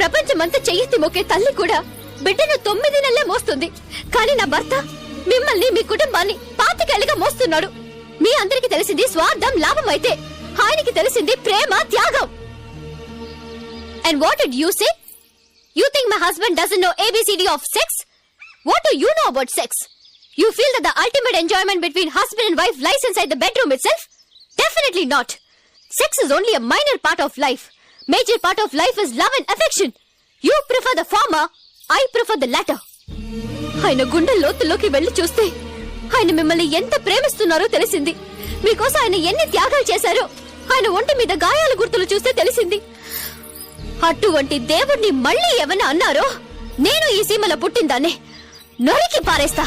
ప్రపంచమంతా చెయ్యెత్తి మొక్కే తల్లి కూడా బిడ్డను 9 నెలలే మోస్తుంది. కానీ నా భర్త మిమ్మల్ని మీ కుటుంబాన్ని 25 ఏళ్లుగా మోస్తున్నాడు. మీ అందరికి తెలిసింది స్వార్థం లాభం అయితే ఆయనకి తెలిసింది ప్రేమ త్యాగం. And what did you say? You think my husband doesn't know ABCD of sex? What do you know about sex? You feel that the ultimate enjoyment between husband and wife lies inside the bedroom itself? Definitely not. Sex is only a minor part of life. Major part of life is love and affection. You prefer the former, I prefer the latter. ఆయన గుండె లోతుల్లోకి వెళ్లి చూస్తే ఆయన మిమ్మల్ని ఎంత ప్రేమిస్తున్నారో తెలిసింది. మీకోసం ఆయన ఎన్ని త్యాగాలు చేశారో ఆయన ఒంటి మీద గాయాల గుర్తులు చూస్తే తెలిసింది. అటువంటి దేవుణ్ణి మళ్ళీ ఏమన్నా అన్నారో నేను ఈ సీమలో పుట్టిందాన్నే నరికి పారేస్తా.